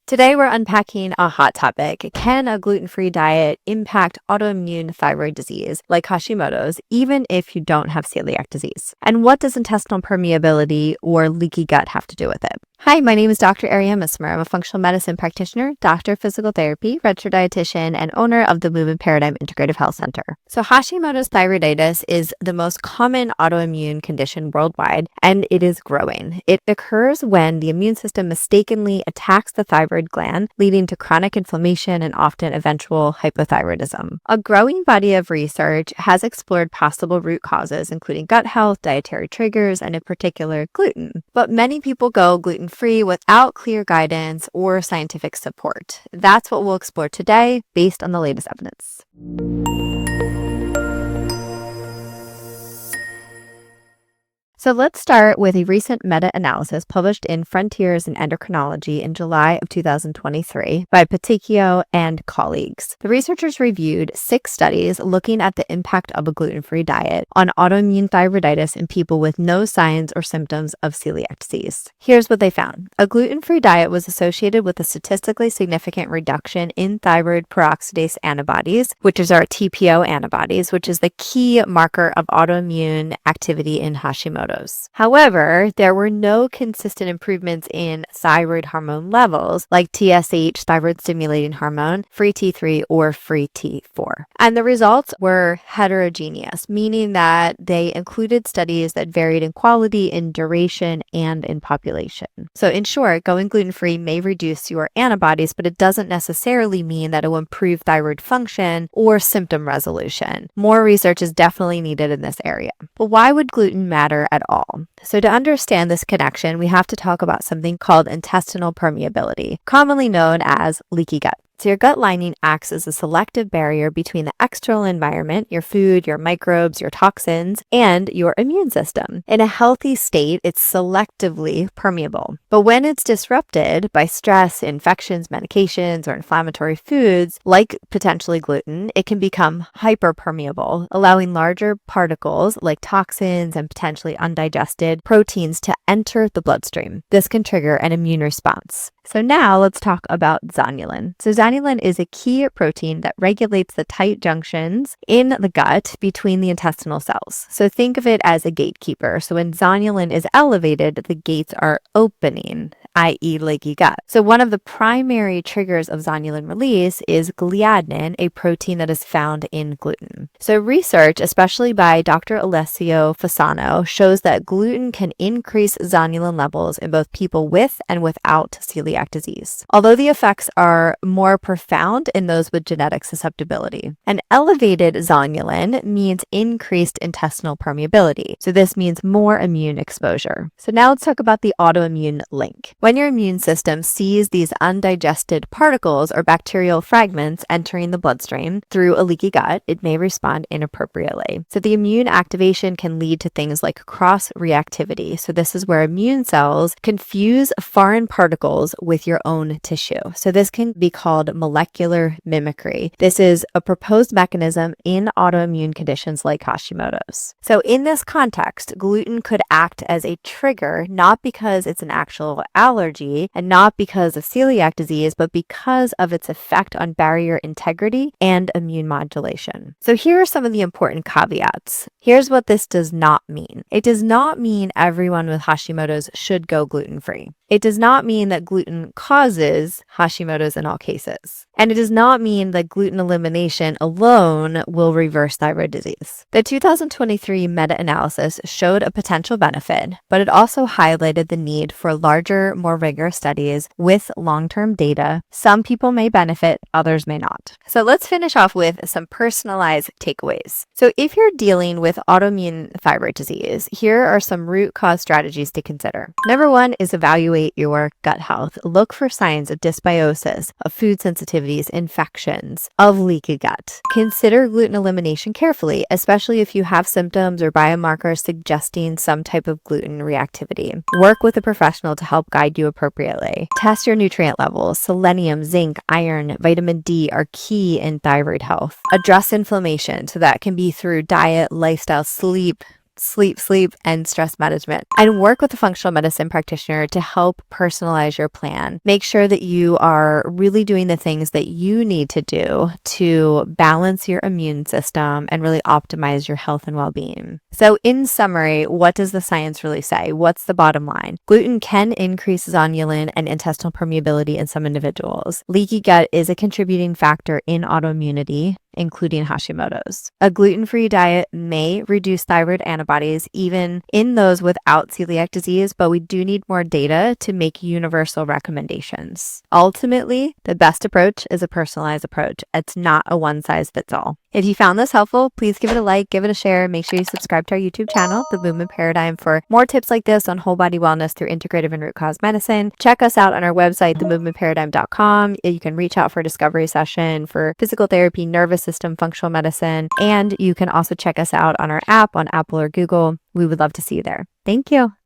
Today, we're unpacking a hot topic. Can a gluten-free diet impact autoimmune thyroid disease like Hashimoto's, even if you don't have celiac disease? And what does intestinal permeability or leaky gut have to do with it? Hi, my name is Dr. Ariane Mismer. I'm a functional medicine practitioner, doctor of physical therapy, registered dietitian, and owner of the Movement Paradigm Integrative Health Center. So Hashimoto's thyroiditis is the most common autoimmune condition worldwide, and it is growing. It occurs when the immune system mistakenly attacks the thyroid gland, leading to chronic inflammation and often eventual hypothyroidism. A growing body of research has explored possible root causes, including gut health, dietary triggers, and in particular, gluten. But many people go gluten-free without clear guidance or scientific support. That's what we'll explore today based on the latest evidence. So let's start with a recent meta-analysis published in Frontiers in Endocrinology in July of 2023 by Peticchio and colleagues. The researchers reviewed 6 studies looking at the impact of a gluten-free diet on autoimmune thyroiditis in people with no signs or symptoms of celiac disease. Here's what they found. A gluten-free diet was associated with a statistically significant reduction in thyroid peroxidase antibodies, which is our TPO antibodies, which is the key marker of autoimmune activity in Hashimoto. However, there were no consistent improvements in thyroid hormone levels like TSH, thyroid stimulating hormone, free T3, or free T4. And the results were heterogeneous, meaning that they included studies that varied in quality, in duration, and in population. So in short, going gluten-free may reduce your antibodies, but it doesn't necessarily mean that it will improve thyroid function or symptom resolution. More research is definitely needed in this area. But why would gluten matter at all? So to understand this connection, we have to talk about something called intestinal permeability, commonly known as leaky gut. So your gut lining acts as a selective barrier between the external environment, your food, your microbes, your toxins, and your immune system. In a healthy state, it's selectively permeable. But when it's disrupted by stress, infections, medications, or inflammatory foods, like potentially gluten, it can become hyperpermeable, allowing larger particles like toxins and potentially undigested proteins to enter the bloodstream. This can trigger an immune response. So now let's talk about zonulin. So zonulin is a key protein that regulates the tight junctions in the gut between the intestinal cells. So think of it as a gatekeeper. So when zonulin is elevated, the gates are opening, i.e. leaky gut. So one of the primary triggers of zonulin release is gliadin, a protein that is found in gluten. So research, especially by Dr. Alessio Fasano, shows that gluten can increase zonulin levels in both people with and without celiac disease, although the effects are more profound in those with genetic susceptibility. An elevated zonulin means increased intestinal permeability. So this means more immune exposure. So now let's talk about the autoimmune link. When your immune system sees these undigested particles or bacterial fragments entering the bloodstream through a leaky gut, it may respond inappropriately. So the immune activation can lead to things like cross-reactivity. So this is where immune cells confuse foreign particles with your own tissue. So this can be called molecular mimicry. This is a proposed mechanism in autoimmune conditions like Hashimoto's. So in this context, gluten could act as a trigger, not because it's an actual allergy and not because of celiac disease, but because of its effect on barrier integrity and immune modulation. So here are some of the important caveats. Here's what this does not mean. It does not mean everyone with Hashimoto's should go gluten-free. It does not mean that gluten causes Hashimoto's in all cases. And it does not mean that gluten elimination alone will reverse thyroid disease. The 2023 meta-analysis showed a potential benefit, but it also highlighted the need for larger, more rigorous studies with long-term data. Some people may benefit, others may not. So let's finish off with some personalized takeaways. So if you're dealing with autoimmune thyroid disease, here are some root cause strategies to consider. Number 1 is evaluate your gut health. Look for signs of dysbiosis, of food sensitivities, infections, of leaky gut. Consider gluten elimination carefully, especially if you have symptoms or biomarkers suggesting some type of gluten reactivity. Work with a professional to help guide you appropriately. Test your nutrient levels. Selenium, zinc, iron, vitamin D are key in thyroid health. Address inflammation, so that can be through diet, lifestyle, sleep, sleep, and stress management. And work with a functional medicine practitioner to help personalize your plan. Make sure that you are really doing the things that you need to do to balance your immune system and really optimize your health and well-being. So in summary, what does the science really say? What's the bottom line? Gluten can increase zonulin and intestinal permeability in some individuals. Leaky gut is a contributing factor in autoimmunity, including Hashimoto's. A gluten-free diet may reduce thyroid antibodies even in those without celiac disease, but we do need more data to make universal recommendations. Ultimately, the best approach is a personalized approach. It's not a one-size-fits-all. If you found this helpful, please give it a like, give it a share. Make sure you subscribe to our YouTube channel, The Movement Paradigm, for more tips like this on whole body wellness through integrative and root cause medicine. Check us out on our website, themovementparadigm.com. You can reach out for a discovery session for physical therapy, nervous system, functional medicine, and you can also check us out on our app on Apple or Google. We would love to see you there. Thank you.